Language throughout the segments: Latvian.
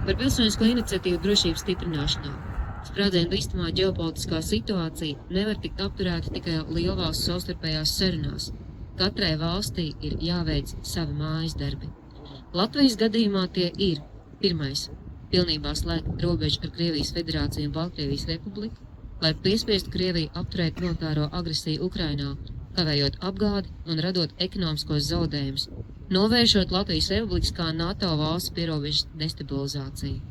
Par pilsonisko iniciatīvu drošības stiprināšanā. Sprādzienu bīstamā ģeopolitiskā situācija nevar tikt apturēta tikai lielvalstu savstarpējās sarunās. Katrai valstī ir jāveic savi mājas darbi. Latvijas gadījumā tie ir: pirmais – pilnībā slēgt robežu ar Krievijas federāciju un Baltkrievijas republiku, lai piespiestu Krieviju apturēt militāro agresiju Ukrainā, kavējot apgādi un radot ekonomiskos zaudējumus, novēršot Latvijas republikas kā NATO valsts pierobežas destabilizāciju.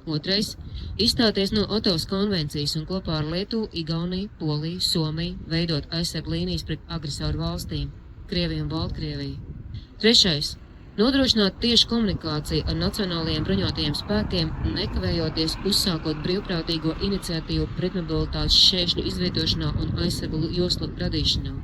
Otrais – izstāties no Otavas konvencijas un kopā ar Lietuvu, Igauniju, Poliju, Somiju veidot aizsargu līnijas pret agresoru valstīm – Krieviju un Baltkrieviju. Trešais – nodrošināt tiešu komunikāciju ar nacionālajiem bruņotajiem spēkiem, nekavējoties uzsākot brīvprātīgo iniciatīvu pretmobilitātes šķēršļu izvietošanā un aizsargu joslu radīšanā.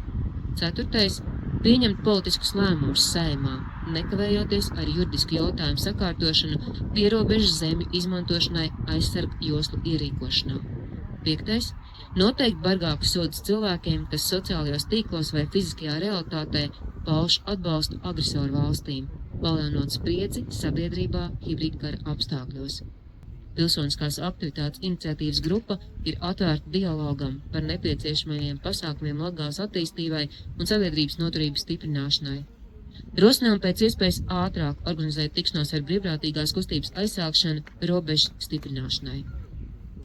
Ceturtais – pieņemt politiskus lēmumus Saeimā, nekavējoties ar juridisku jautājumu sakārtošanu pierobežas zemju izmantošanai aizsargu joslu ierīkošanā. Piektais – noteikt bargākus sodus cilvēkiem, kas sociālajos tīklos vai fiziskajā realitātē pauž atbalstu agresoru valstīm, palielinot spriedzi sabiedrībā hibrīdkara apstākļos. Pilsoniskās aktivitātes iniciatīvas grupa ir atvērta dialogam par nepieciešamajiem pasākumiem Latgales attīstībai un sabiedrības noturības stiprināšanai. Rosinām pēc iespējas ātrāk organizēt tikšanos ar brīvprātīgās kustības aizsākšanu robežu stiprināšanai.